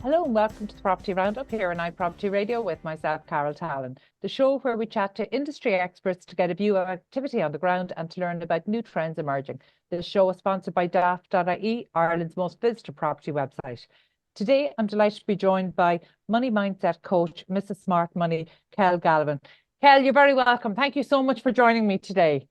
Hello and welcome to the Property Roundup here on iPropertyRadio with myself, Carol Tallon, the show where we chat to industry experts to get a view of activity on the ground and to learn about new trends emerging. This show is sponsored by daft.ie, Ireland's most visited property website. Today, I'm delighted to be joined by money mindset coach, Mrs. Smart Money, Carol Galavan. Carol, you're very welcome. Thank you so much for joining me today.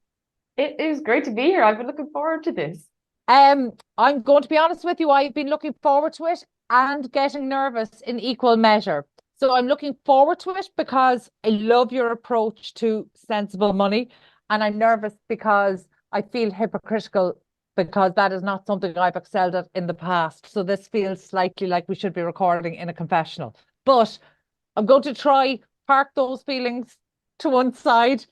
It is great to be here. I've been looking forward to this. I'm going to be honest with you, I've been looking forward to it and getting nervous in equal measure. So I'm looking forward to it because I love your approach to sensible money. And I'm nervous because I feel hypocritical because that is not something I've excelled at in the past. So this feels slightly like we should be recording in a confessional. But I'm going to try park those feelings to one side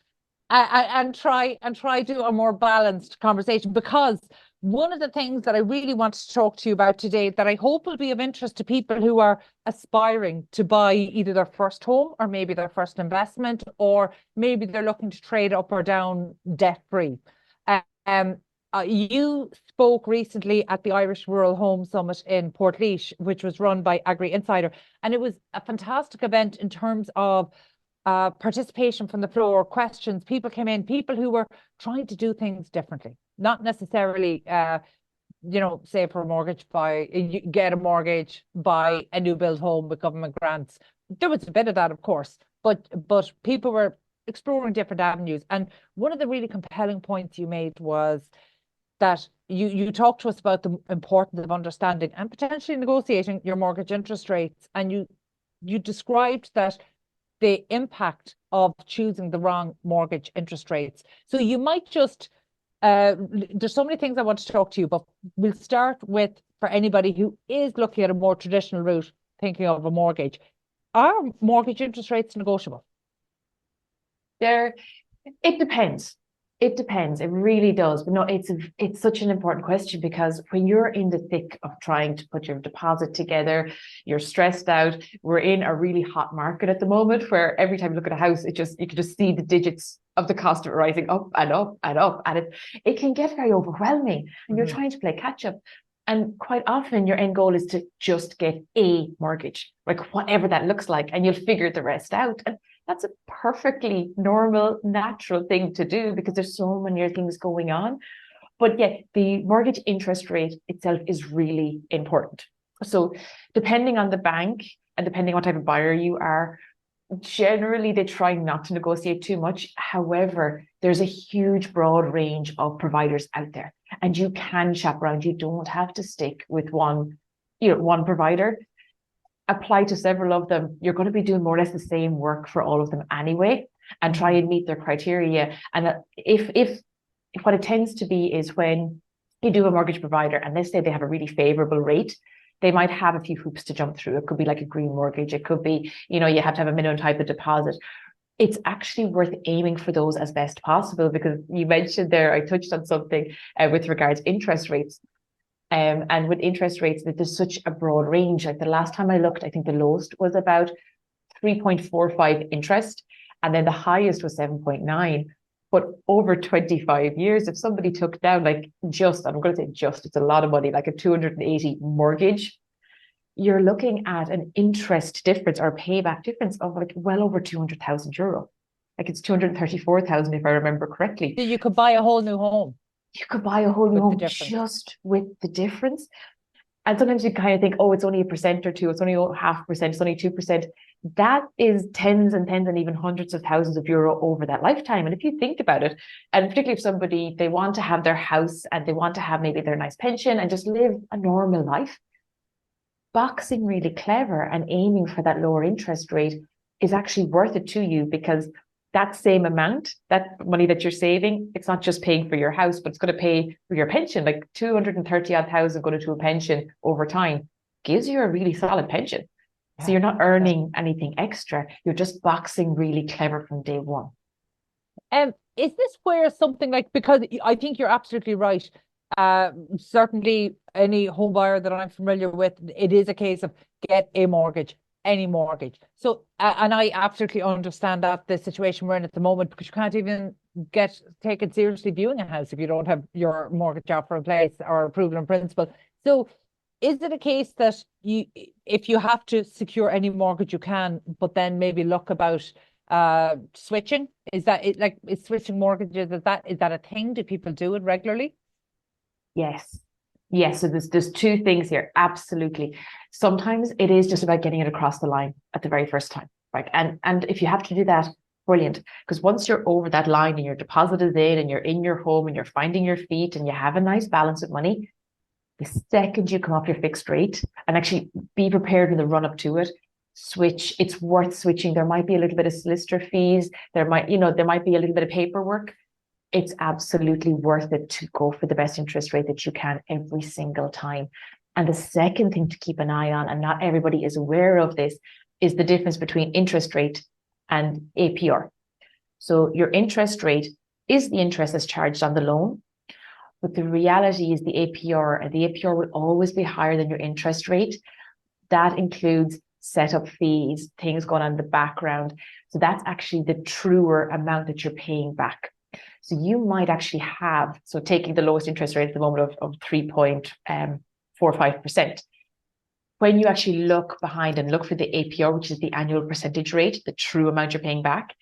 and try to a more balanced conversation, because one of the things that I really want to talk to you about today that I hope will be of interest to people who are aspiring to buy either their first home or maybe their first investment, or maybe they're looking to trade up or down debt free. You spoke recently at the Irish Rural Home Summit in Portlaoise, which was run by Agri Insider, and it was a fantastic event in terms of participation from the floor, questions. People came in, people who were trying to do things differently, not necessarily, say for a mortgage, get a mortgage, buy a new build home with government grants. There was a bit of that, of course, but people were exploring different avenues. And one of the really compelling points you made was that you talked to us about the importance of understanding and potentially negotiating your mortgage interest rates. And you described that the impact of choosing the wrong mortgage interest rates. So you might just, there's so many things I want to talk to you, but we'll start with, for anybody who is looking at a more traditional route, thinking of a mortgage, are mortgage interest rates negotiable? It depends. It depends. It really does. But no, it's such an important question, because when you're in the thick of trying to put your deposit together, you're stressed out. We're in a really hot market at the moment where every time you look at a house, you can just see the digits of the cost of it rising up and up and up. And it can get very overwhelming, and you're trying to play catch up. And quite often your end goal is to just get a mortgage, like whatever that looks like, and you'll figure the rest out. And that's a perfectly normal, natural thing to do because there's so many other things going on. But yeah, the mortgage interest rate itself is really important. So depending on the bank and depending on what type of buyer you are, generally they try not to negotiate too much. However, there's a huge broad range of providers out there, and you can shop around. You don't have to stick with one provider. Apply to several of them. You're going to be doing more or less the same work for all of them anyway, and try and meet their criteria. And if what it tends to be is when you do a mortgage provider and let's say they have a really favorable rate, they might have a few hoops to jump through. It could be like a green mortgage. It could be, you have to have a minimum type of deposit. It's actually worth aiming for those as best possible, because you mentioned there, I touched on something with regards to interest rates. And with interest rates, there's such a broad range. Like the last time I looked, I think the lowest was about 3.45 interest, and then the highest was 7.9. But over 25 years, if somebody took down I'm going to say it's a lot of money, like a 280 mortgage, you're looking at an interest difference or payback difference of like well over €200,000. Like it's 234,000 if I remember correctly. So you could buy a whole new home. You could buy a whole new home just with the difference. And sometimes you kind of think, oh, it's only 1% or 2%, it's only 0.5%, it's only 2%. That is tens and tens and even hundreds of thousands of euro over that lifetime. And if you think about it, and particularly if somebody, they want to have their house and they want to have maybe their nice pension and just live a normal life, boxing really clever and aiming for that lower interest rate is actually worth it to you, because that same amount, that money that you're saving, it's not just paying for your house, but it's going to pay for your pension, like 230,000 going into a pension over time gives you a really solid pension. Yeah. So you're not earning anything extra. You're just boxing really clever from day one. Is this where something like, because I think you're absolutely right. Certainly any home buyer that I'm familiar with, it is a case of get a mortgage, any mortgage. So, and I absolutely understand that the situation we're in at the moment, because you can't even take it seriously viewing a house if you don't have your mortgage offer in place or approval in principle. So is it a case that if you have to secure any mortgage, you can, but then maybe look about switching? Is that it? Like, is switching mortgages, is that a thing? Do people do it regularly? Yes. Yes. So there's two things here. Absolutely. Sometimes it is just about getting it across the line at the very first time, right? And if you have to do that, brilliant. Because once you're over that line and your deposit is in and you're in your home and you're finding your feet and you have a nice balance of money, the second you come off your fixed rate, and actually be prepared in the run up to it, switch. It's worth switching. There might be a little bit of solicitor fees. There might be a little bit of paperwork. It's absolutely worth it to go for the best interest rate that you can every single time. And the second thing to keep an eye on, and not everybody is aware of this, is the difference between interest rate and APR. So your interest rate is the interest that's charged on the loan, but the reality is the APR, and the APR will always be higher than your interest rate. That includes setup fees, things going on in the background. So that's actually the truer amount that you're paying back. So you might actually have, so taking the lowest interest rate at the moment of 3.45%. When you actually look behind and look for the APR, which is the annual percentage rate, the true amount you're paying back,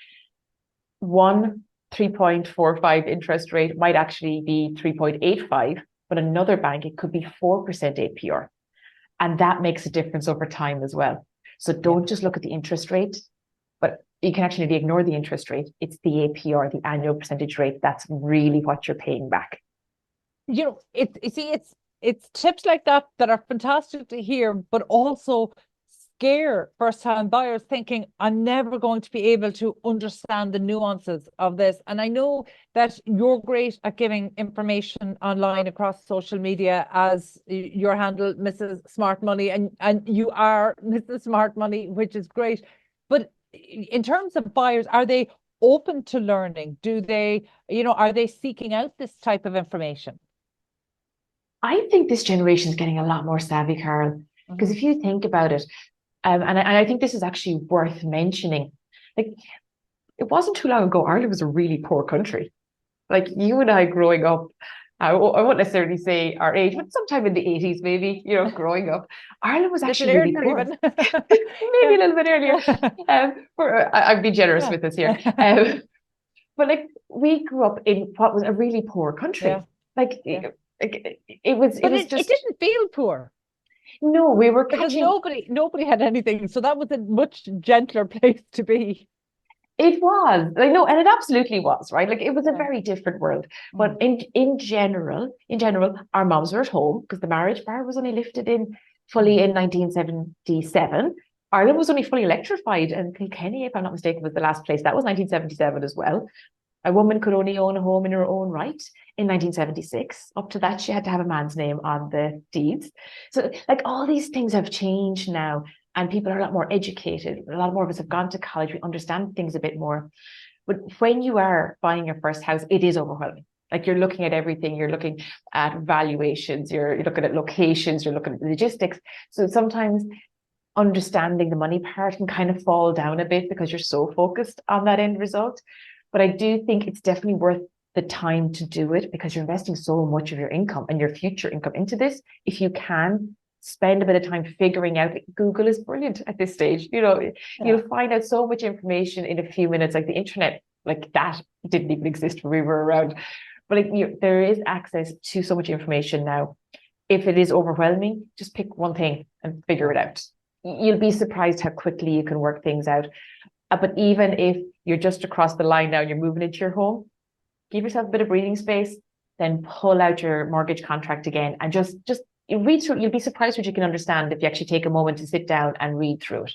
3.45 interest rate might actually be 3.85, but another bank, it could be 4% APR. And that makes a difference over time as well. So don't just look at the interest rate, but you can actually ignore the interest rate. It's the APR, the annual percentage rate. That's really what you're paying back. It's tips like that are fantastic to hear, but also scare first-time buyers thinking, I'm never going to be able to understand the nuances of this. And I know that you're great at giving information online across social media, as your handle, Mrs. Smart Money, and you are Mrs. Smart Money, which is great. But in terms of buyers, are they open to learning? Do they, are they seeking out this type of information? I think this generation is getting a lot more savvy, Carol, because if you think about it, and I think this is actually worth mentioning, like, it wasn't too long ago, Ireland was a really poor country. Like, you and I growing up, I won't necessarily say our age, but sometime in the 80s, maybe, growing up, Ireland was actually really poor. Maybe a little bit earlier. I'd be generous with this here. But like, we grew up in what was a really poor country. It didn't feel poor. No, we were because nobody had anything, so that was a much gentler place to be. It was, like, no, and it absolutely was, right? Like, it was a very different world. But in general, our moms were at home because the marriage bar was only lifted fully in 1977. Ireland was only fully electrified, and Kilkenny, if I'm not mistaken, was the last place. That was 1977 as well. A woman could only own a home in her own right in 1976. Up to that, she had to have a man's name on the deeds. So, like, all these things have changed now, and people are a lot more educated. A lot more of us have gone to college. We understand things a bit more. But when you are buying your first house, it is overwhelming. Like, you're looking at everything. You're looking at valuations. You're looking at locations. You're looking at logistics. So sometimes understanding the money part can kind of fall down a bit because you're so focused on that end result. But I do think it's definitely worth the time to do it, because you're investing so much of your income and your future income into this. If you can spend a bit of time figuring out, Google is brilliant at this stage. You'll find out so much information in a few minutes. Like, the internet, like, that didn't even exist when we were around. But there is access to so much information now. If it is overwhelming, just pick one thing and figure it out. You'll be surprised how quickly you can work things out. But even if you're just across the line now and you're moving into your home, give yourself a bit of breathing space, then pull out your mortgage contract again and just read through it. You'll be surprised what you can understand if you actually take a moment to sit down and read through it.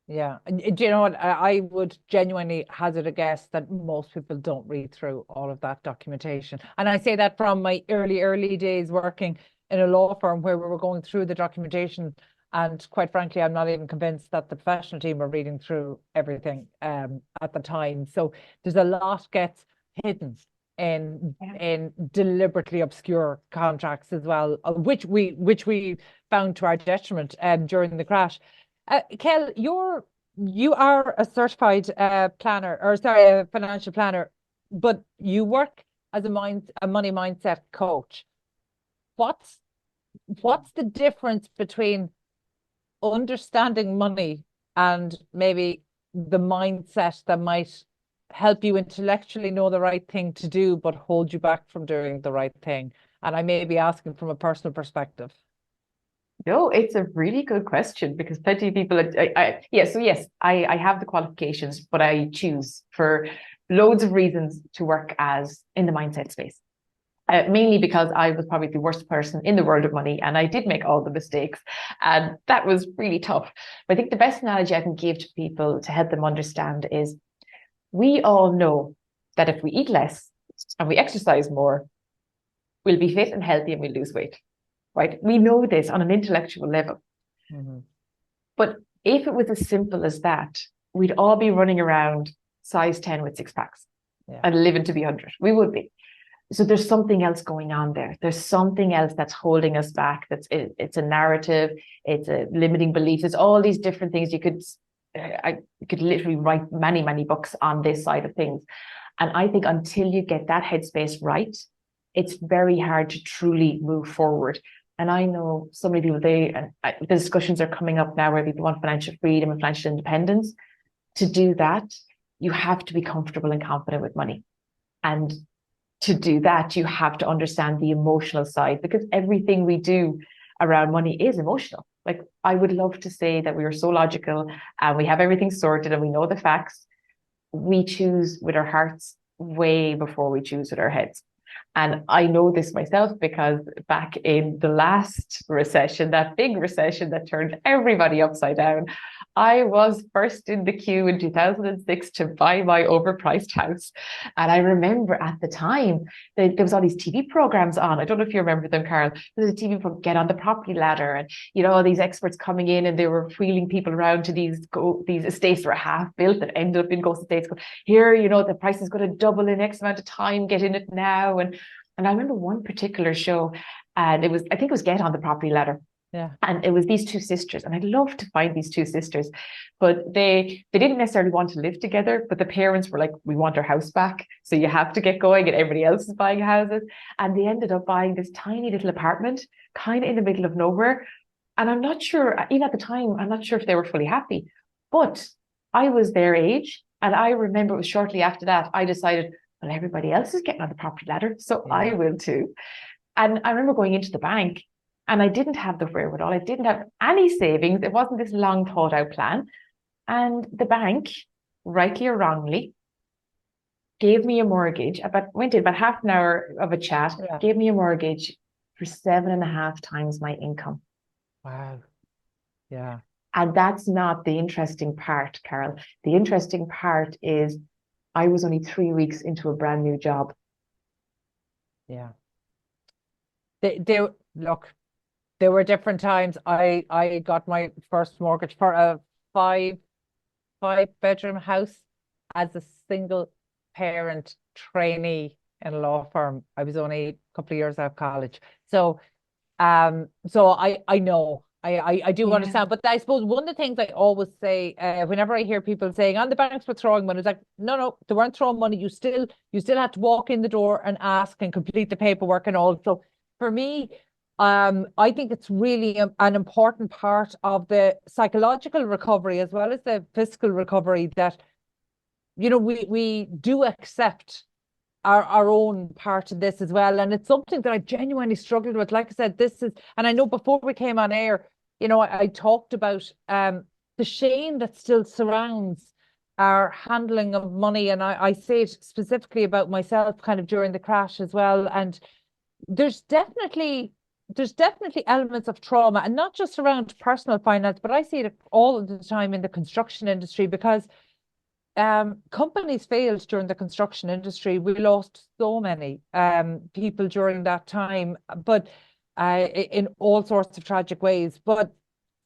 Yeah. And do you know what? I would genuinely hazard a guess that most people don't read through all of that documentation. And I say that from my early days working in a law firm where we were going through the documentation. And quite frankly, I'm not even convinced that the professional team were reading through everything at the time. So there's a lot gets hidden in deliberetely obscure contracts as well, which we found to our detriment during the crash. Kel, you are a certified a financial planner, but you work as a money mindset coach. What's what's the difference between understanding money and maybe the mindset that might help you intellectually know the right thing to do, but hold you back from doing the right thing? And I may be asking from a personal perspective. No, it's a really good question because plenty of people, I have the qualifications, but I choose for loads of reasons to work as in the mindset space. Mainly because I was probably the worst person in the world of money and I did make all the mistakes. And that was really tough. But I think the best analogy I can give to people to help them understand is we all know that if we eat less and we exercise more, we'll be fit and healthy and we'll lose weight, right? We know this on an intellectual level. Mm-hmm. But if it was as simple as that, we'd all be running around size 10 with six packs and living to be 100. We would be. So there's something else going on there. There's something else that's holding us back. It's a narrative. It's a limiting belief. There's all these different things. I could literally write many, many books on this side of things. And I think until you get that headspace right, it's very hard to truly move forward. And I know so many people, the discussions are coming up now where people want financial freedom and financial independence. To do that, you have to be comfortable and confident with money. And to do that, you have to understand the emotional side because everything we do around money is emotional. Like I would love to say that we are so logical and we have everything sorted and we know the facts. We choose with our hearts way before we choose with our heads. And I know this myself because back in the last recession, that big recession that turned everybody upside down, I was first in the queue in 2006 to buy my overpriced house. And I remember at the time, there was all these TV programs on. I don't know if you remember them, Carol. There was a TV program, Get on the Property Ladder. And, you know, all these experts coming in and they were wheeling people around to these estates that were half built that ended up in ghost estates. Here, you know, the price is going to double in X amount of time. Get in it now. And I remember one particular show, and I think it was Get on the Property Ladder. Yeah. And it was these two sisters, and I'd love to find these two sisters, but they didn't necessarily want to live together, but the parents were like, we want our house back, so you have to get going, and everybody else is buying houses. And they ended up buying this tiny little apartment, kind of in the middle of nowhere. And I'm not sure, even at the time, I'm not sure if they were fully happy, but I was their age. And I remember it was shortly after that, I decided, well, everybody else is getting on the property ladder, so I will too. And I remember going into the bank, and I didn't have the wherewithal. I didn't have any savings. It wasn't this long thought out plan. And the bank, rightly or wrongly, gave me a mortgage. Went in about half an hour of a chat, gave me a mortgage for 7.5 times my income. Wow. Yeah. And that's not the interesting part, Carol. The interesting part is I was only 3 weeks into a brand new job. Yeah. Look, there were different times. I got my first mortgage for a five-bedroom house as a single parent trainee in a law firm. I was only a couple of years out of college. So I know. I do understand, but I suppose one of the things I always say whenever I hear people saying, "And the banks were throwing money," it's like, no, they weren't throwing money. You still had to walk in the door and ask and complete the paperwork and all. So for me, I think it's really an important part of the psychological recovery as well as the fiscal recovery that, you know, we do accept our own part of this as well. And it's something that I genuinely struggled with. Like I said, and I know before we came on air, you know, I talked about the shame that still surrounds our handling of money. And I say it specifically about myself kind of during the crash as well. And there's definitely elements of trauma, and not just around personal finance, but I see it all the time in the construction industry because companies failed during the construction industry. We lost so many people during that time, but in all sorts of tragic ways. But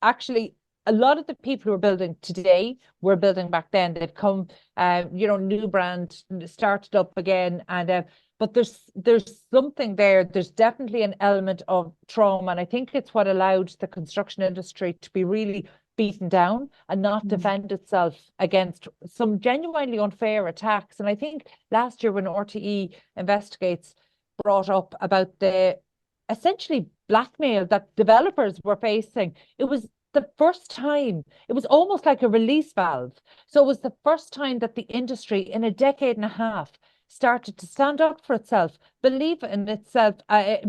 actually, a lot of the people who are building today were building back then. They'd come, new brand started up again, and but there's something there. There's definitely an element of trauma, and I think it's what allowed the construction industry to be really beaten down and not defend itself against some genuinely unfair attacks. And I think last year when RTE Investigates brought up about the essentially blackmail that developers were facing. It was the first time, it was almost like a release valve. So it was the first time that the industry in a decade and a half started to stand up for itself, believe in itself,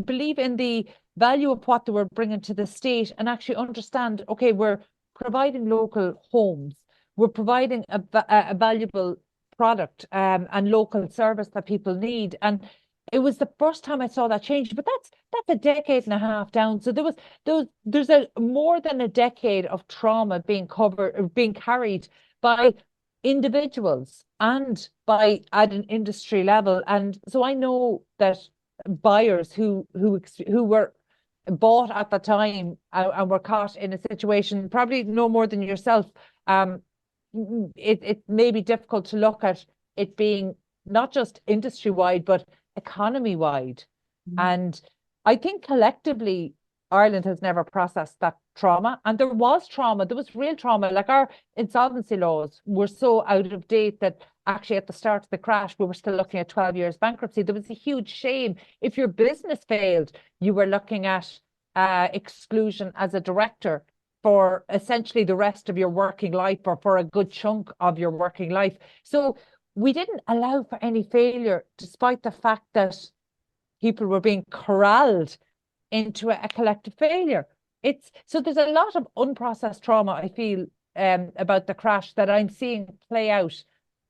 believe in the value of what they were bringing to the state, and actually understand, okay, we're providing local homes, we're providing a valuable product and local service that people need. And it was the first time I saw that change, but that's a decade and a half down. So there's a more than a decade of trauma being carried by individuals and by at an industry level. And so I know that buyers who were bought at the time and were caught in a situation, probably no more than yourself, it may be difficult to look at it being not just industry wide, but economy wide. And I think collectively, Ireland has never processed that trauma. And there was trauma, there was real trauma. Like our insolvency laws were so out of date that actually at the start of the crash, we were still looking at 12 years bankruptcy. There was a huge shame. If your business failed, you were looking at exclusion as a director for essentially the rest of your working life, or for a good chunk of your working life. So we didn't allow for any failure, despite the fact that people were being corralled into a collective failure. So there's a lot of unprocessed trauma, I feel, about the crash that I'm seeing play out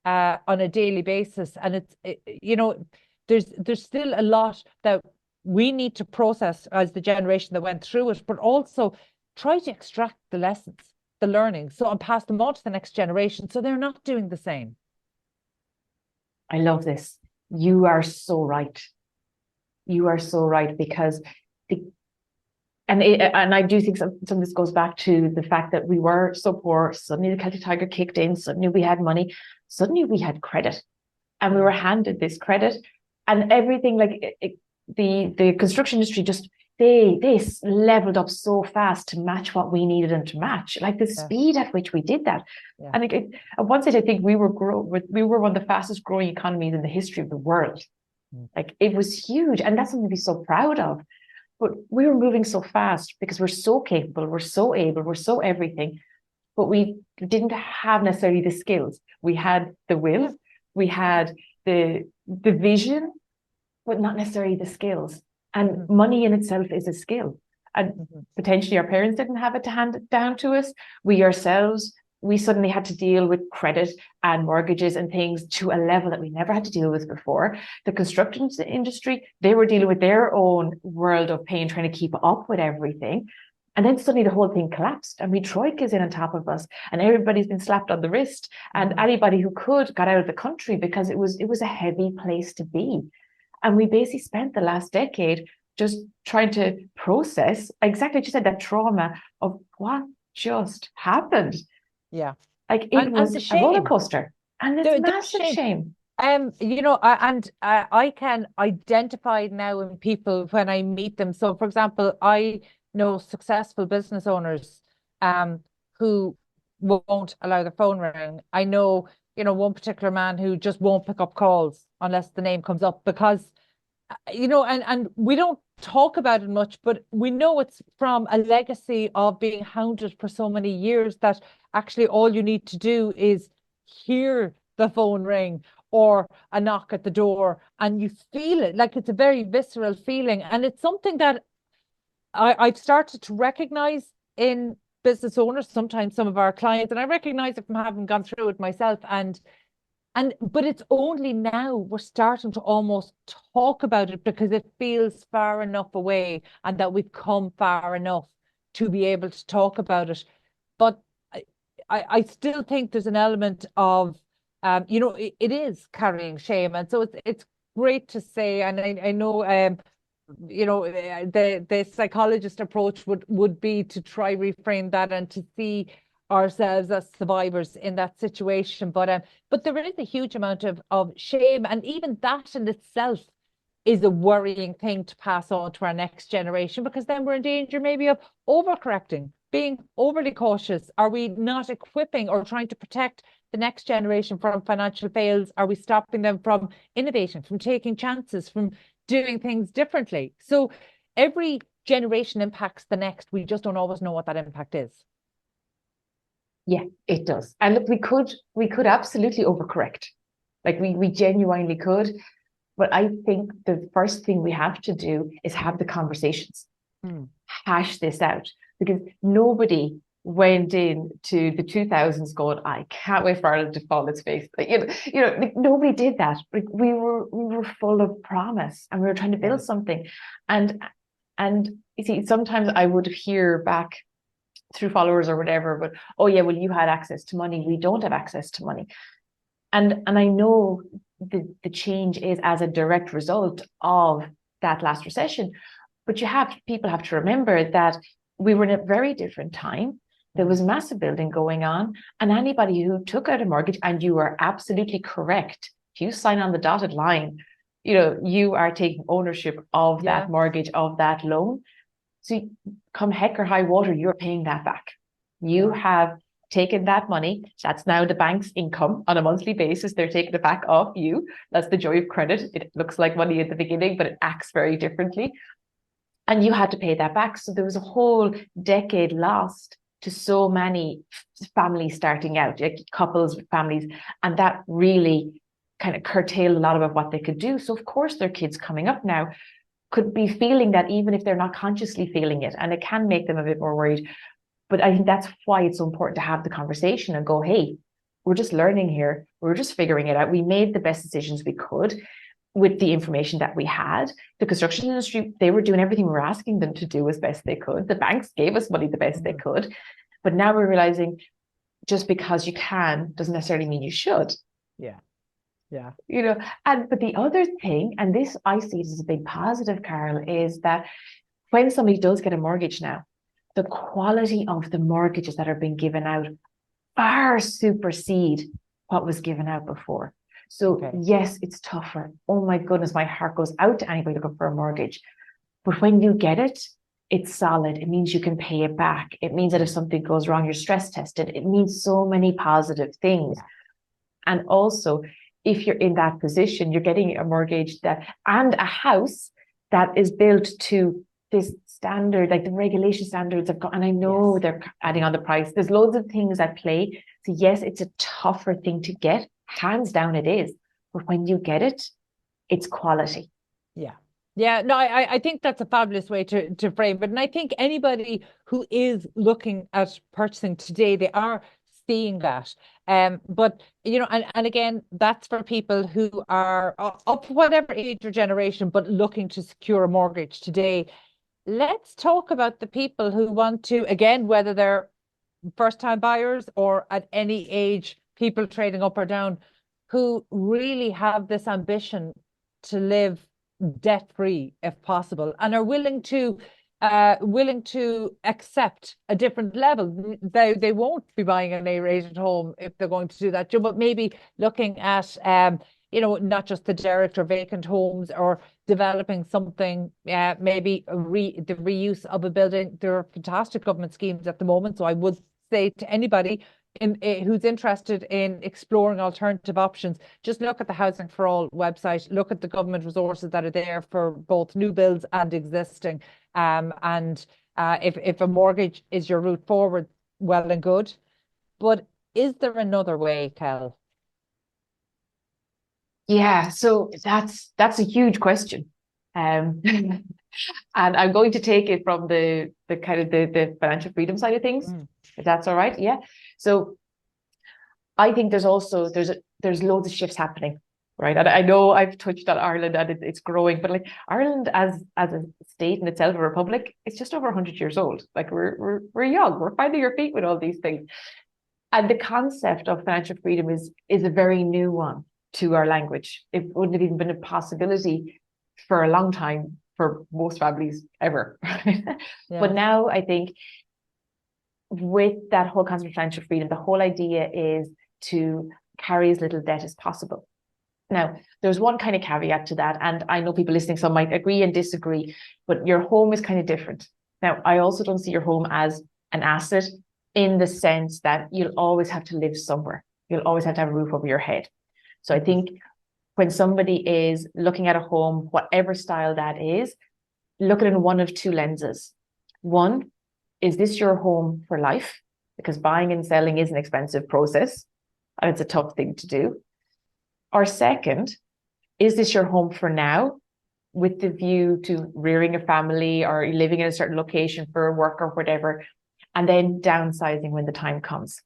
on a daily basis. And there's still a lot that we need to process as the generation that went through it, but also try to extract the lessons, the learnings, and pass them on to the next generation so they're not doing the same. I love this. You are so right. You are so right, because and I do think some of this goes back to the fact that we were so poor. Suddenly the Celtic Tiger kicked in. Suddenly we had money. Suddenly we had credit, and we were handed this credit, and everything, like the construction industry just they leveled up so fast to match what we needed them to match, like the speed at which we did that. Yeah. And at one stage, I think we were one of the fastest growing economies in the history of the world. Like, it was huge, and that's something to be so proud of. But we were moving so fast because we're so capable, we're so able, we're so everything, but we didn't have necessarily the skills. We had the will, we had the vision, but not necessarily the skills. And money in itself is a skill. And potentially our parents didn't have it to hand it down to us. We ourselves, we suddenly had to deal with credit and mortgages and things to a level that we never had to deal with before. The construction industry, they were dealing with their own world of pain, trying to keep up with everything. And then suddenly the whole thing collapsed, and we Troika's in on top of us, and everybody's been slapped on the wrist, and anybody who could got out of the country, because it was a heavy place to be. And we basically spent the last decade just trying to process exactly what you said, that trauma of what just happened. Yeah. Like, it was a roller coaster, and it's massive shame. I can identify now in people when I meet them. So, for example, I know successful business owners who won't allow their phone ring. I know, one particular man who just won't pick up calls unless the name comes up, because, and we don't talk about it much, but we know it's from a legacy of being hounded for so many years that actually all you need to do is hear the phone ring or a knock at the door, and you feel it. Like, it's a very visceral feeling, and it's something that I've started to recognize in business owners, sometimes some of our clients, and I recognize it from having gone through it myself. But it's only now we're starting to almost talk about it, because it feels far enough away, and that we've come far enough to be able to talk about it. But I still think there's an element of, it is carrying shame. And so it's great to say, and I know, the psychologist approach would be to try reframe that and to see ourselves as survivors in that situation. But there is a huge amount of shame, and even that in itself is a worrying thing to pass on to our next generation, because then we're in danger maybe of overcorrecting, being overly cautious. Are we not equipping or trying to protect the next generation from financial fails? Are we stopping them from innovating, from taking chances, from doing things differently? So every generation impacts the next. We just don't always know what that impact is. Yeah, it does. And look, we could absolutely overcorrect. Like we genuinely could. But I think the first thing we have to do is have the conversations, hash this out, because nobody went into the 2000s going, I can't wait for Ireland to fall its face. Like, like, nobody did that. Like, we were full of promise, and we were trying to build something. And you see, sometimes I would hear back through followers or whatever, but oh yeah, well, you had access to money. We don't have access to money. And I know the change is as a direct result of that last recession. But people have to remember that we were in a very different time. There was massive building going on, and anybody who took out a mortgage, and you are absolutely correct, if you sign on the dotted line, you are taking ownership of that mortgage, of that loan. So come heck or high water, you're paying that back. You have taken that money. That's now the bank's income on a monthly basis. They're taking it back off you. That's the joy of credit. It looks like money at the beginning, but it acts very differently. And you had to pay that back. So there was a whole decade lost to so many families starting out, like couples, families. And that really kind of curtailed a lot of what they could do. So of course, their kids coming up now could be feeling that, even if they're not consciously feeling it. And it can make them a bit more worried. But I think that's why it's so important to have the conversation and go, hey, we're just learning here. We're just figuring it out. We made the best decisions we could with the information that we had. The construction industry, they were doing everything we were asking them to do as best they could. The banks gave us money the best they could. But now we're realizing just because you can doesn't necessarily mean you should. Yeah. Yeah. But the other thing, and this I see it as a big positive, Carol, is that when somebody does get a mortgage now, the quality of the mortgages that are being given out far supersede what was given out before. So yes, it's tougher. Oh my goodness, my heart goes out to anybody looking for a mortgage. But when you get it, it's solid. It means you can pay it back. It means that if something goes wrong, you're stress tested. It means so many positive things. And also, if you're in that position, you're getting a mortgage and a house that is built to this standard, like the regulation standards have got, and I know they're adding on the price. There's loads of things at play. So yes, it's a tougher thing to get. Hands down it is. But when you get it, it's quality. Yeah. Yeah, no, I think that's a fabulous way to frame it. And I think anybody who is looking at purchasing today, they are seeing that. But, and again, that's for people who are of whatever age or generation, but looking to secure a mortgage today. Let's talk about the people who want to, again, whether they're first-time buyers or at any age, people trading up or down, who really have this ambition to live debt-free if possible, and are willing to accept a different level. They won't be buying an A-rated home if they're going to do that, but maybe looking at not just the derelict or vacant homes, or developing something, maybe the reuse of a building. There are fantastic government schemes at the moment. So I would say to anybody who's interested in exploring alternative options, just look at the Housing for All website, look at the government resources that are there for both new builds and existing. If a mortgage is your route forward, well and good. But is there another way, Kel? Yeah, so that's a huge question. And I'm going to take it from the kind of the financial freedom side of things, if that's all right. Yeah. So I think there's loads of shifts happening, right? And I know I've touched on Ireland and it's growing, but like Ireland as a state in itself, a republic, it's just over 100 years old. Like we're young, we're finding our feet with all these things. And the concept of financial freedom is a very new one to our language. It wouldn't have even been a possibility for a long time for most families ever. But now I think with that whole concept of financial freedom, the whole idea is to carry as little debt as possible. Now, there's one kind of caveat to that, and I know people listening, some might agree and disagree, but your home is kind of different. Now, I also don't see your home as an asset in the sense that you'll always have to live somewhere. You'll always have to have a roof over your head. So I think when somebody is looking at a home, whatever style that is, look at it in one of two lenses. One, is this your home for life? Because buying and selling is an expensive process and it's a tough thing to do. Or second, is this your home for now with the view to rearing a family or living in a certain location for work or whatever, and then downsizing when the time comes?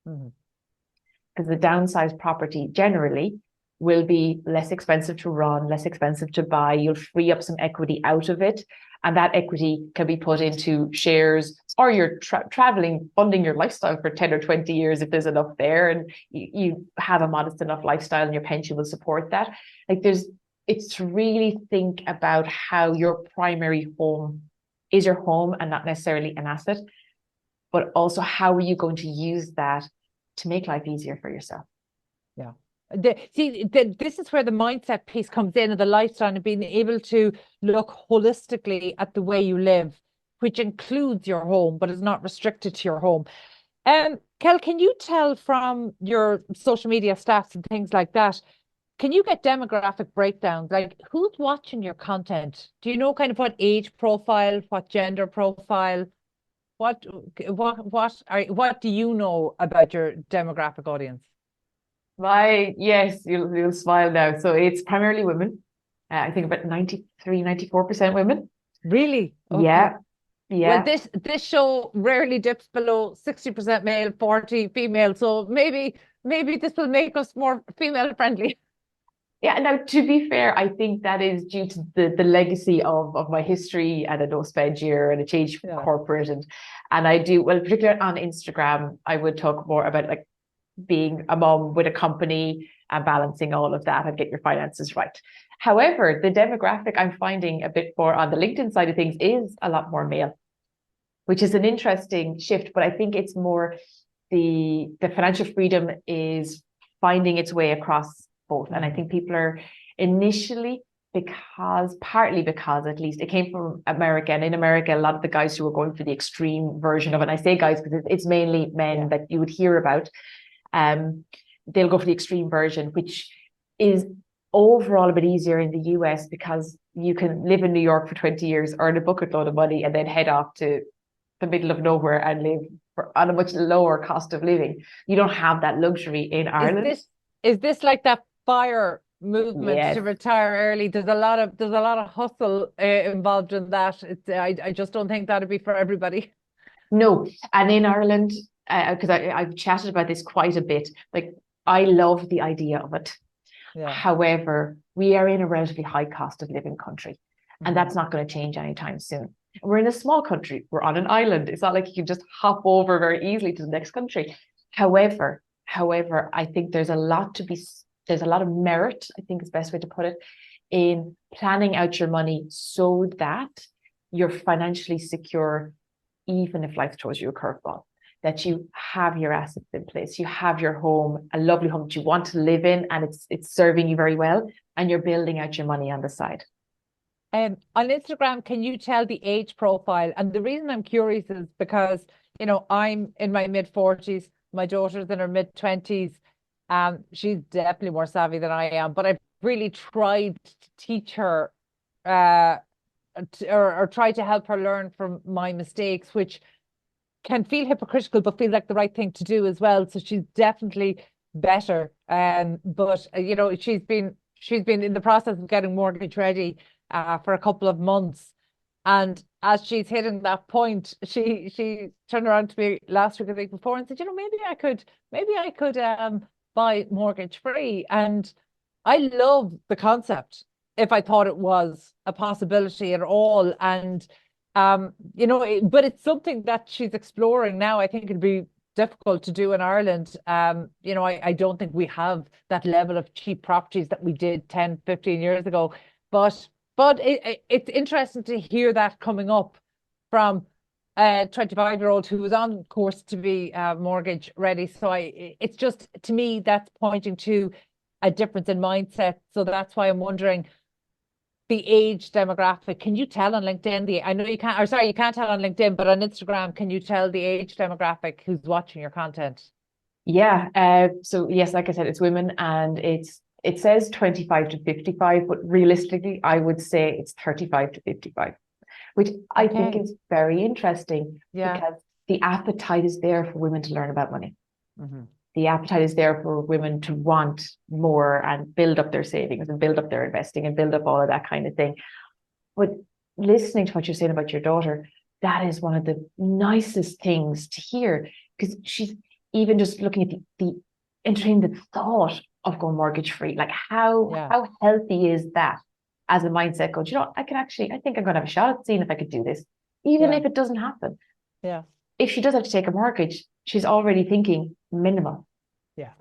Because the downsized property generally will be less expensive to run, less expensive to buy. You'll free up some equity out of it. And that equity can be put into shares, or you're traveling, funding your lifestyle for 10 or 20 years if there's enough there, and you have a modest enough lifestyle and your pension will support that. Like it's to really think about how your primary home is your home and not necessarily an asset, but also how are you going to use that to make life easier for yourself? Yeah. This is where the mindset piece comes in, and the lifestyle, and being able to look holistically at the way you live, which includes your home, but is not restricted to your home. Kel, can you tell from your social media stats and things like that, can you get demographic breakdowns? Like, who's watching your content? Do you know kind of what age profile, what gender profile, what do you know about your demographic audience? Yes, you'll smile now. So it's primarily women. I think about 94% women. Really? Okay. Yeah. Well, this show rarely dips below 60% male, 40 female. So maybe this will make us more female friendly. Yeah, now to be fair, I think that is due to the legacy of my history and a no spend year and a change from corporate, and I do, well, particularly on Instagram, I would talk more about like being a mom with a company and balancing all of that and get your finances right. However, the demographic I'm finding a bit more on the LinkedIn side of things is a lot more male, which is an interesting shift, but I think it's more the financial freedom is finding its way across both. And I think people are initially, partly because at least it came from America, and in America, a lot of the guys who were going for the extreme version of it, and I say guys because it's mainly men that you would hear about, they'll go for the extreme version, which is overall a bit easier in the US because you can live in New York for 20 years, earn a bucket load of money, and then head off to the middle of nowhere and live on a much lower cost of living. You don't have that luxury in Ireland. Is this like that FIRE movement to retire early? There's a lot of hustle involved in that. I just don't think that'd be for everybody. No, and in Ireland, because I've chatted about this quite a bit, like I love the idea of it. Yeah. However, we are in a relatively high cost of living country, and that's not going to change anytime soon. We're in a small country. We're on an island. It's not like you can just hop over very easily to the next country. However, I think there's a lot of merit, I think is the best way to put it, in planning out your money so that you're financially secure, even if life throws you a curveball, that you have your assets in place, you have your home, a lovely home that you want to live in, and it's serving you very well, and you're building out your money on the side. On Instagram, can you tell the age profile? And the reason I'm curious is because, I'm in my mid-40s, my daughter's in her mid-20s. She's definitely more savvy than I am, but I've really tried to teach her or try to help her learn from my mistakes, which can feel hypocritical, but feel like the right thing to do as well. So she's definitely better. But she's been in the process of getting mortgage ready for a couple of months. And as she's hitting that point, she turned around to me last week, the week before, and said, maybe I could buy mortgage free. And I love the concept if I thought it was a possibility at all. And but it's something that she's exploring now. I think it'd be difficult to do in Ireland. I don't think we have that level of cheap properties that we did 10, 15 years ago. But it's interesting to hear that coming up from a 25-year-old who was on course to be mortgage ready. So it's just, to me, that's pointing to a difference in mindset. So that's why I'm wondering, the age demographic, can you tell on LinkedIn? I know you can't, you can't tell on LinkedIn, but on Instagram, can you tell the age demographic who's watching your content? Yeah. So yes, like I said, it's women, and it says 25 to 55, but realistically, I would say it's 35 to 55. which I think is very interesting Yeah. because the appetite is there for women to learn about money. Mm-hmm. The appetite is there for women to want more and build up their savings and build up their investing and build up all of that kind of thing. But listening to what you're saying about your daughter, that is one of the nicest things to hear, because she's even just looking at the entertaining the thought of going mortgage free. Like how healthy is that as a mindset? Go, you know, I think I'm going to have a shot at seeing if I could do this, even if it doesn't happen. Yeah. If she does have to take a mortgage, she's already thinking minimal. Yeah.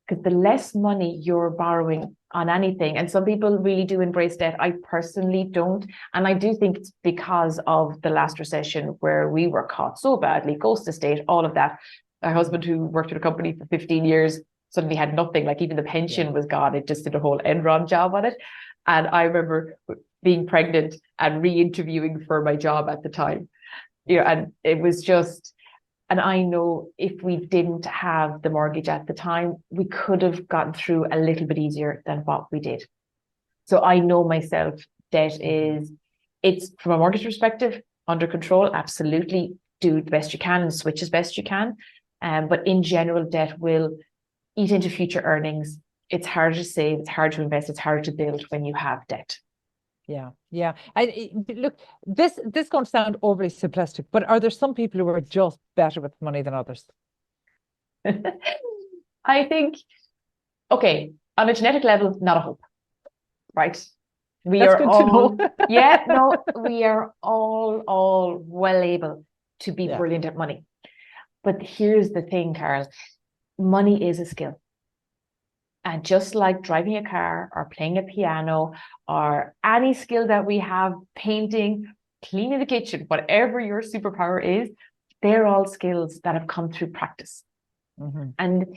Because the less money you're borrowing on anything, and some people really do embrace debt. I personally don't. And I do think it's because of the last recession where we were caught so badly, ghost estate, all of that. My husband, who worked at a company for 15 years, suddenly had nothing. Like even the pension was gone. It just did a whole Enron job on it. And I remember being pregnant and re-interviewing for my job at the time. You know, and it was just, and I know if we didn't have the mortgage at the time, we could have gotten through a little bit easier than what we did. So I know myself, debt is, it's from a mortgage perspective, under control. Absolutely do the best you can and switch as best you can. But in general, debt will eat into future earnings. It's harder to save, it's hard to invest, it's harder to build when you have debt. Yeah, yeah. Look, this is going to sound overly simplistic, but are there some people who are just better with money than others? I think, okay, on a genetic level, not a hope, right? We are all, yeah, no, we are all well able to be brilliant at money. But here's the thing, Carol, money is a skill. And just like driving a car or playing a piano or any skill that we have, painting, cleaning the kitchen, whatever your superpower is, they're all skills that have come through practice. Mm-hmm. And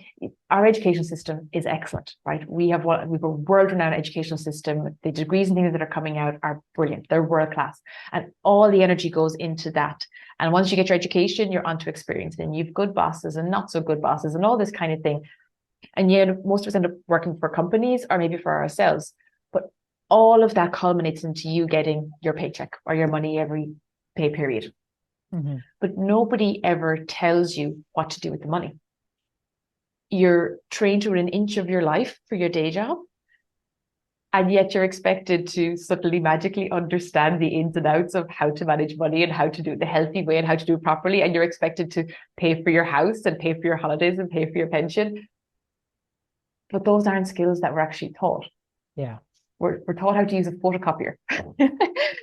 our education system is excellent, right? We have a world-renowned educational system. The degrees and things that are coming out are brilliant. They're world-class. And all the energy goes into that. And once you get your education, you're onto experience. And you've good bosses and not so good bosses and all this kind of thing. And yet most of us end up working for companies or maybe for ourselves. But all of that culminates into you getting your paycheck or your money every pay period. Mm-hmm. But nobody ever tells you what to do with the money. You're trained to an inch of your life for your day job. And yet you're expected to suddenly magically understand the ins and outs of how to manage money and how to do it the healthy way and how to do it properly. And you're expected to pay for your house and pay for your holidays and pay for your pension. But those aren't skills that we're actually taught. Yeah. We're taught how to use a photocopier.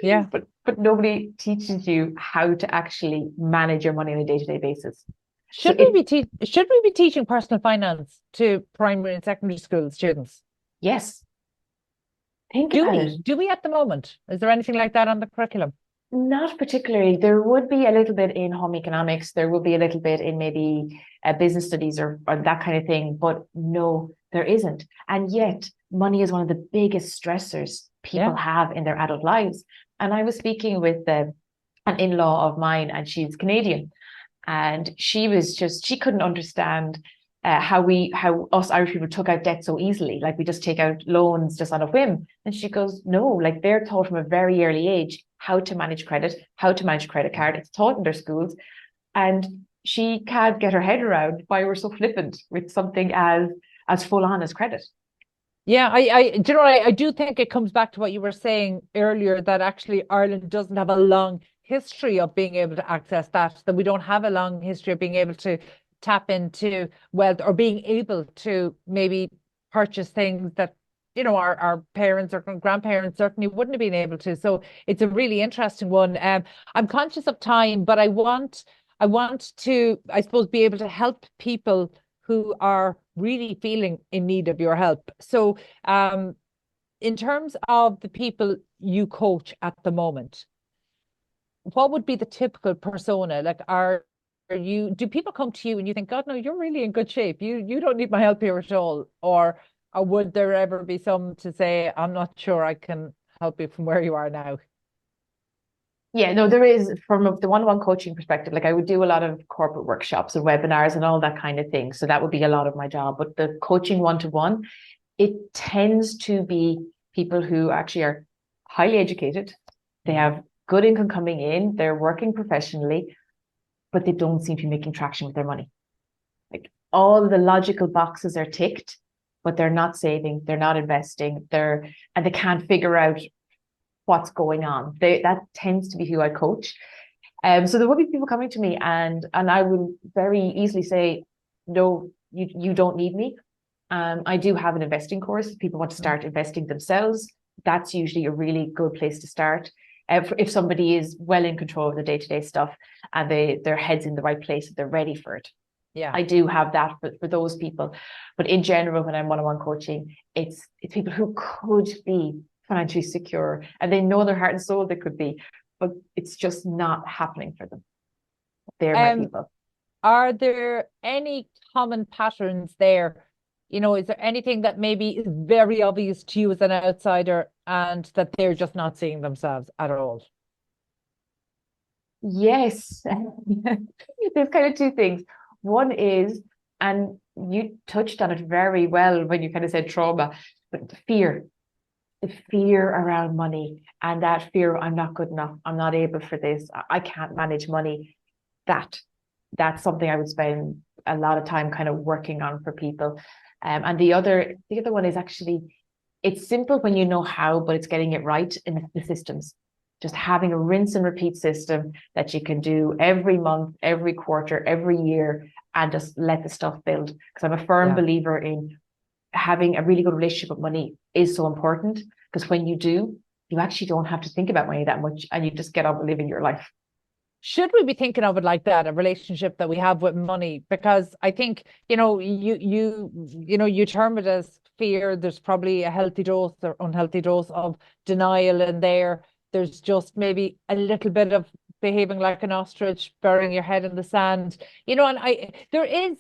Yeah. But nobody teaches you how to actually manage your money on a day-to-day basis. Should we be teaching personal finance to primary and secondary school students? Yes. Do we at the moment? Is there anything like that on the curriculum? Not particularly. There would be a little bit in home economics. There would be a little bit in maybe business studies or that kind of thing. But no, there isn't. And yet money is one of the biggest stressors people have in their adult lives. And I was speaking with an in-law of mine, and she's Canadian. And she couldn't understand how us Irish people took out debt so easily. Like we just take out loans just on a whim. And she goes, no, like they're taught from a very early age how to manage credit, how to manage credit card. It's taught in their schools. And she can't get her head around why we're so flippant with something as full on as credit. Yeah, I do think it comes back to what you were saying earlier, that actually Ireland doesn't have a long history of being able to access that we don't have a long history of being able to tap into wealth or being able to maybe purchase things that, you know, our parents or grandparents certainly wouldn't have been able to. So it's a really interesting one. I'm conscious of time, but I want to, I suppose, be able to help people who are really feeling in need of your help. So in terms of the people you coach at the moment, what would be the typical persona? Like, do people come to you and you think, God, no, you're really in good shape. You don't need my help here at all. Or would there ever be some to say, I'm not sure I can help you from where you are now? Yeah, no, there is, from the one-on-one coaching perspective. Like I would do a lot of corporate workshops and webinars and all that kind of thing. So that would be a lot of my job. But the coaching one-to-one, it tends to be people who actually are highly educated. They have good income coming in, they're working professionally, but they don't seem to be making traction with their money. Like all the logical boxes are ticked, but they're not saving, they're not investing, and they can't figure out what's going on. That tends to be who I coach. So there will be people coming to me and I will very easily say, no, you don't need me. I do have an investing course. If people want to start investing themselves, that's usually a really good place to start. If somebody is well in control of the day-to-day stuff and their head's in the right place, they're ready for it. Yeah, I do have that for those people. But in general, when I'm one-on-one coaching, it's people who could be financially secure and they know their heart and soul they could be, but it's just not happening for them. They're my people. Are there any common patterns there? You know, is there anything that maybe is very obvious to you as an outsider and that they're just not seeing themselves at all? Yes. There's kind of two things. One is, and you touched on it very well when you kind of said trauma, but the fear around money and that fear, I'm not good enough, I'm not able for this, I can't manage money. That's something I would spend a lot of time kind of working on for people. And the other one is actually, it's simple when you know how, but it's getting it right in the systems. Just having a rinse and repeat system that you can do every month, every quarter, every year, and just let the stuff build. Because I'm a firm believer in having a really good relationship with money is so important, because when you do, you actually don't have to think about money that much and you just get on with living your life. Should we be thinking of it like that, a relationship that we have with money? Because I think, you term it as fear. There's probably a healthy dose or unhealthy dose of denial in there. There's just maybe a little bit of behaving like an ostrich, burying your head in the sand, and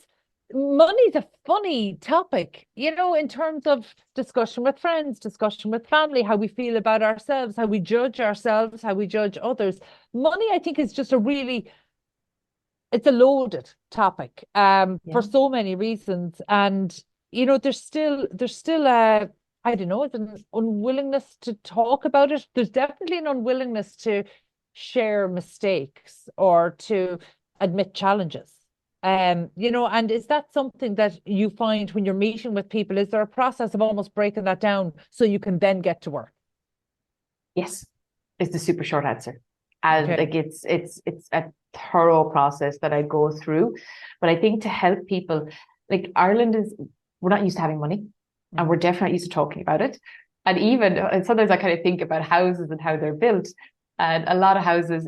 money's a funny topic, in terms of discussion with friends, discussion with family, how we feel about ourselves, how we judge ourselves, how we judge others. Money, I think, is just it's a loaded topic for so many reasons. And, there's still I don't know, it's an unwillingness to talk about it. There's definitely an unwillingness to share mistakes or to admit challenges. And is that something that you find when you're meeting with people? Is there a process of almost breaking that down so you can then get to work? Yes, it's the super short answer. And like it's a thorough process that I go through. But I think to help people, like we're not used to having money, and we're definitely not used to talking about it. And sometimes I kind of think about houses and how they're built. And a lot of houses,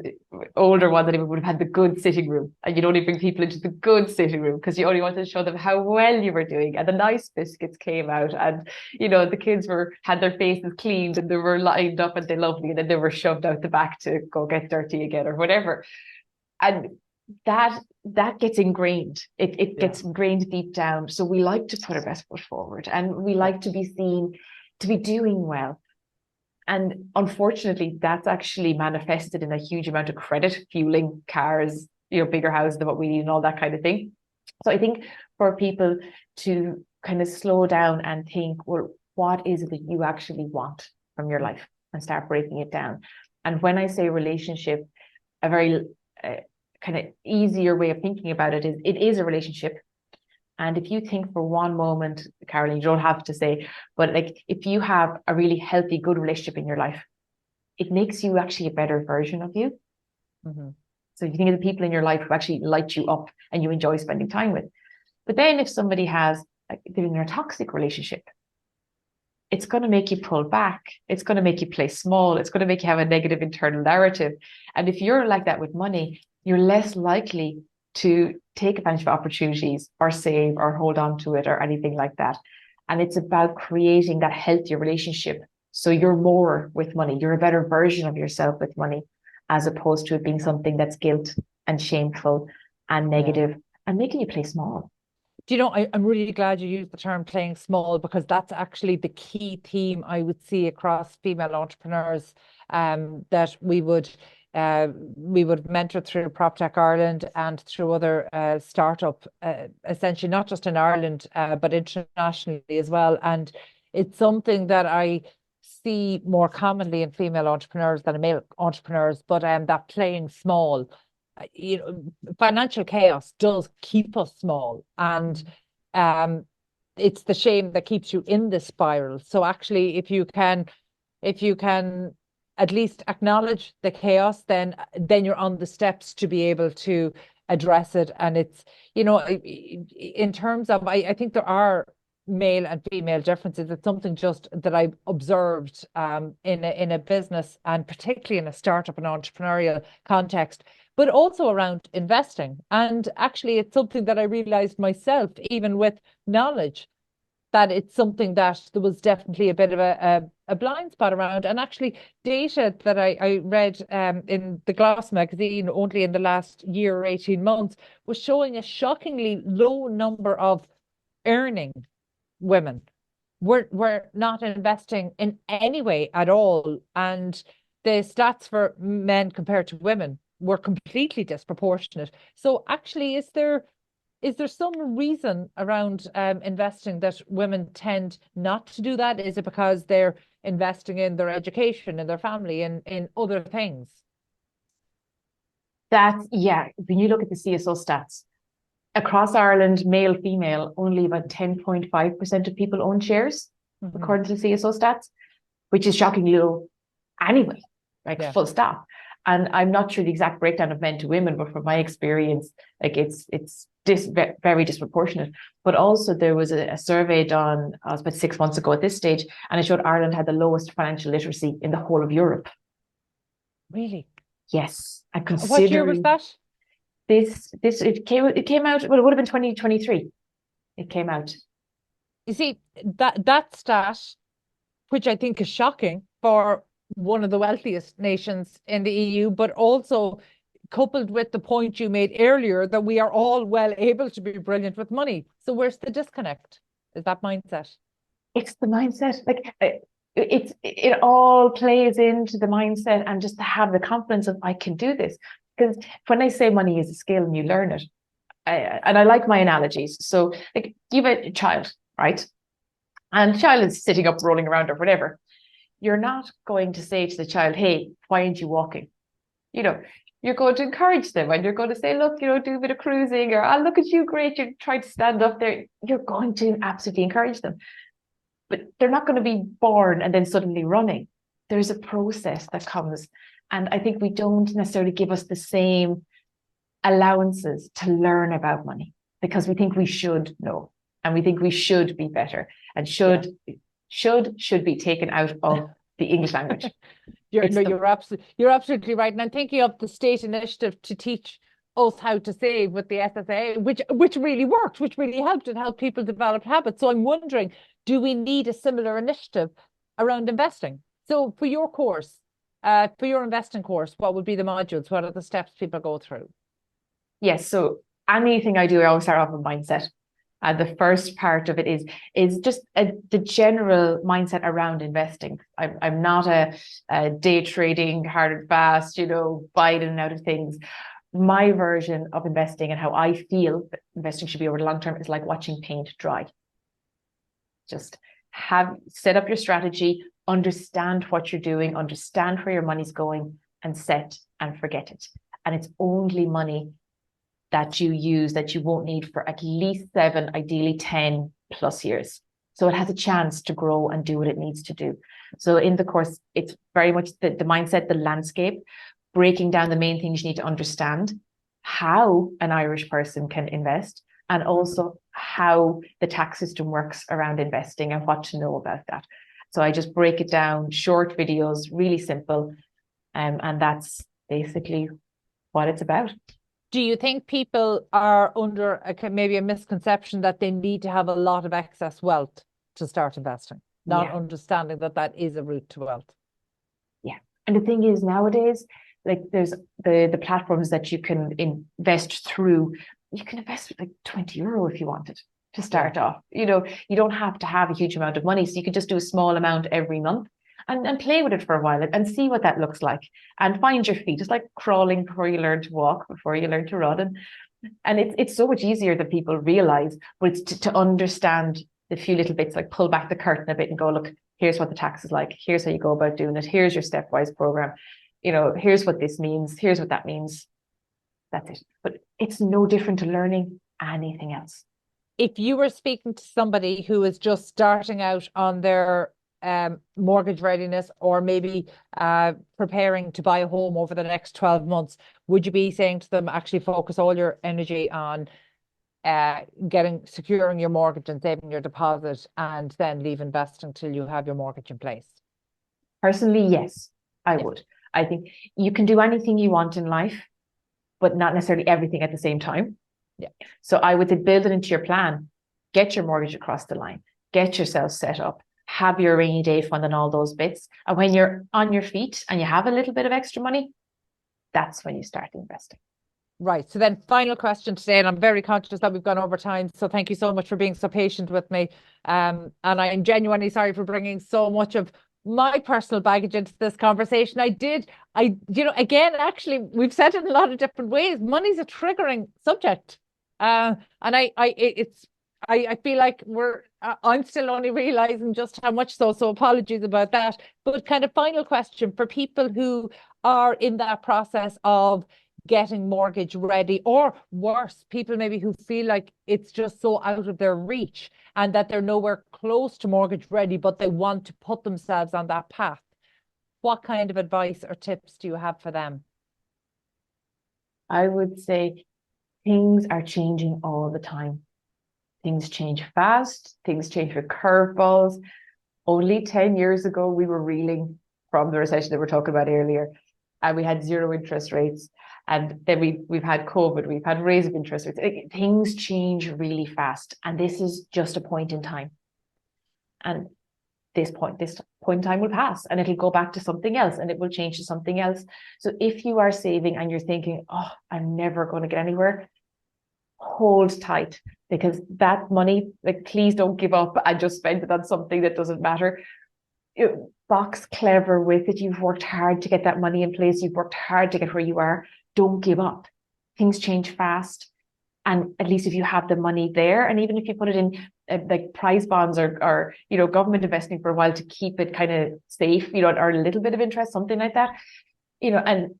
older ones anyway, would have had the good sitting room. And you'd only bring people into the good sitting room because you only wanted to show them how well you were doing. And the nice biscuits came out. And, the kids had their faces cleaned and they were lined up and they lovely. And then they were shoved out the back to go get dirty again or whatever. And that gets ingrained. It gets ingrained deep down. So we like to put our best foot forward and we like to be seen to be doing well. And unfortunately, that's actually manifested in a huge amount of credit, fueling cars, bigger houses than what we need and all that kind of thing. So I think for people to kind of slow down and think, well, what is it that you actually want from your life, and start breaking it down. And when I say relationship, a very kind of easier way of thinking about it is a relationship. And if you think for one moment, Caroline, you don't have to say, but like if you have a really healthy, good relationship in your life, it makes you actually a better version of you. Mm-hmm. So if you think of the people in your life who actually light you up and you enjoy spending time with. But then if somebody they're in a toxic relationship, it's going to make you pull back. It's going to make you play small. It's going to make you have a negative internal narrative. And if you're like that with money, you're less likely to take advantage of opportunities or save or hold on to it or anything like that. And it's about creating that healthier relationship. So you're more with money. You're a better version of yourself with money, as opposed to it being something that's guilt and shameful and negative and making you play small. Do you know, I'm really glad you used the term playing small, because that's actually the key theme I would see across female entrepreneurs that we would mentor through PropTech Ireland and through other startup, essentially not just in Ireland, but internationally as well. And it's something that I see more commonly in female entrepreneurs than in male entrepreneurs, but that playing small, financial chaos does keep us small, and it's the shame that keeps you in the spiral. So actually, if you can at least acknowledge the chaos, then you're on the steps to be able to address it. And it's, in terms of, I think there are male and female differences. It's something just that I've observed in a business, and particularly in a startup and entrepreneurial context, but also around investing. And actually, it's something that I realized myself, even with knowledge, that it's something that there was definitely a bit of a blind spot around. And actually, data that I read in the Gloss magazine only in the last year or 18 months was showing a shockingly low number of earning women were not investing in any way at all. And the stats for men compared to women were completely disproportionate. So actually, is there some reason around investing that women tend not to do that? Is it because they're investing in their education, in their family, in other things? When you look at the CSO stats, across Ireland, male, female, only about 10.5% of people own shares, according to the CSO stats, which is shockingly low anyway, full stop. And I'm not sure the exact breakdown of men to women, but from my experience, it's very disproportionate. But also there was a survey done about 6 months ago at this stage, and it showed Ireland had the lowest financial literacy in the whole of Europe. Really? Yes. And what year was that? It came out, well, it would have been 2023. It came out. You see, that stat, which I think is shocking for one of the wealthiest nations in the EU, but also coupled with the point you made earlier that we are all well able to be brilliant with money. So where's the disconnect? Is that mindset? It's the mindset. It all plays into the mindset, and just to have the confidence of, I can do this. Because when I say money is a skill and you learn it, and I like my analogies. So give it a child, right? And the child is sitting up, rolling around or whatever. You're not going to say to the child, hey, why aren't you walking? You're going to encourage them, and you're going to say, look, do a bit of cruising, or, oh, look at you, great, you're trying to stand up there. You're going to absolutely encourage them. But they're not going to be born and then suddenly running. There's a process that comes. And I think we don't necessarily give us the same allowances to learn about money, because we think we should know, and we think we should be better, and should be taken out of the English language. You're absolutely right. And I'm thinking of the state initiative to teach us how to save with the SSA, which really worked, which really helped. It helped people develop habits. So I'm wondering, do we need a similar initiative around investing? So for your course, for your investing course, what would be the modules? What are the steps people go through? Yes. So anything I do, I always start off with mindset. The first part of it is just the general mindset around investing. I'm not a day trading, hard and fast, buying in and out of things. My version of investing and how I feel that investing should be over the long term is like watching paint dry. Just set up your strategy, understand what you're doing, understand where your money's going, and set and forget it. And it's only money that you use that you won't need for at least 7, ideally 10 plus years. So it has a chance to grow and do what it needs to do. So in the course, it's very much the mindset, the landscape, breaking down the main things you need to understand, how an Irish person can invest, and also how the tax system works around investing and what to know about that. So I just break it down, short videos, really simple. And that's basically what it's about. Do you think people are under maybe a misconception that they need to have a lot of excess wealth to start investing, not understanding that is a route to wealth? Yeah. And the thing is, nowadays, there's the platforms that you can invest through. You can invest with €20 if you wanted to start off. You don't have to have a huge amount of money. So you can just do a small amount every month and play with it for a while and see what that looks like, and find your feet. It's like crawling before you learn to walk, before you learn to run. And it's so much easier than people realize, but it's to understand the few little bits, like pull back the curtain a bit and go, look, Here's what the tax is like. Here's how you go about doing it. Here's your stepwise program. Here's what this means. Here's what that means. That's it. But it's no different to learning anything else. If you were speaking to somebody who is just starting out on their mortgage readiness, or maybe preparing to buy a home over the next 12 months, would you be saying to them, actually focus all your energy on securing your mortgage and saving your deposit, and then leave investing till you have your mortgage in place? Personally, yes, I would. I think you can do anything you want in life, but not necessarily everything at the same time. Yeah. So I would say build it into your plan. Get your mortgage across the line. Get yourself set up. Have your rainy day fund and all those bits. And when you're on your feet and you have a little bit of extra money, that's when you start investing. Right. So then final question today, and I'm very conscious that we've gone over time. So thank you so much for being so patient with me. And I'm genuinely sorry for bringing so much of my personal baggage into this conversation. Again, actually, we've said it in a lot of different ways. Money's a triggering subject. And I feel like I'm still only realizing just how much so apologies about that. But kind of final question for people who are in that process of getting mortgage ready, or worse, people maybe who feel like it's just so out of their reach and that they're nowhere close to mortgage ready, but they want to put themselves on that path. What kind of advice or tips do you have for them? I would say things are changing all the time. Things change fast. Things change with curveballs. Only 10 years ago, we were reeling from the recession that we were talking about earlier, and we had zero interest rates. And then we've had COVID, we've had raise of interest rates. Things change really fast. And this is just a point in time. And this point in time will pass, and it'll go back to something else, and it will change to something else. So if you are saving and you're thinking, oh, I'm never going to get anywhere, hold tight, because that money, like, please don't give up and just spend it on something that doesn't matter. Box clever with it. You've worked hard to get that money in place. You've worked hard to get where you are. Don't give up. Things change fast. And at least if you have the money there, and even if you put it in like prize bonds or government investing for a while to keep it kind of safe, or a little bit of interest, something like that, and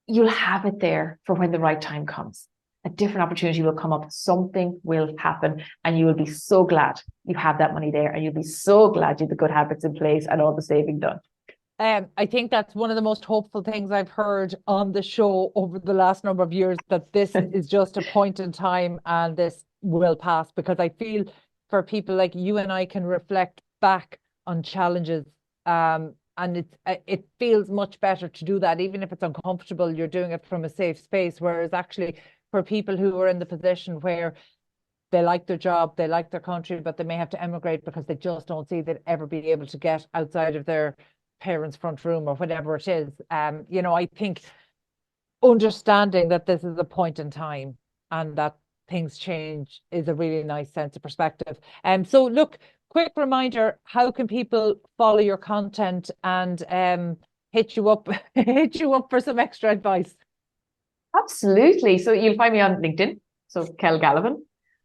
you'll have it there for when the right time comes. A different opportunity will come up. Something will happen, and you will be so glad you have that money there, and you'll be so glad you have the good habits in place and all the saving done. I think that's one of the most hopeful things I've heard on the show over the last number of years, that this is just a point in time and this will pass, because I feel for people like you and I can reflect back on challenges, and it feels much better to do that, even if it's uncomfortable. You're doing it from a safe space, whereas actually for people who are in the position where they like their job, they like their country, but they may have to emigrate because they just don't see they'd ever be able to get outside of their parents' front room or whatever it is. I think understanding that this is a point in time and that things change is a really nice sense of perspective. So look, quick reminder, how can people follow your content and hit you up for some extra advice? Absolutely. So you'll find me on LinkedIn. So Kel Galavan.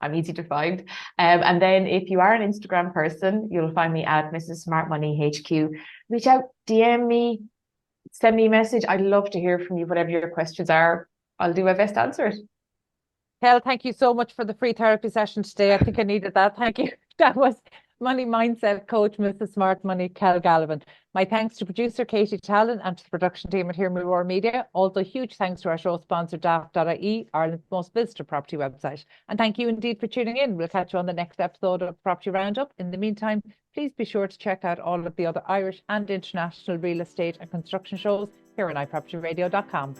I'm easy to find. And then if you are an Instagram person, you'll find me at Mrs. Smart Money HQ. Reach out, DM me, send me a message. I'd love to hear from you. Whatever your questions are, I'll do my best to answer it. Kel, thank you so much for the free therapy session today. I think I needed that. Thank you. That was money mindset coach, Mrs. Smart Money, Kel Galavan. My thanks to producer Katie Tallon and to the production team at Hear Me Roar Media. Also, huge thanks to our show sponsor, daft.ie, Ireland's most visited property website. And thank you indeed for tuning in. We'll catch you on the next episode of Property Roundup. In the meantime, please be sure to check out all of the other Irish and international real estate and construction shows here on iPropertyRadio.com.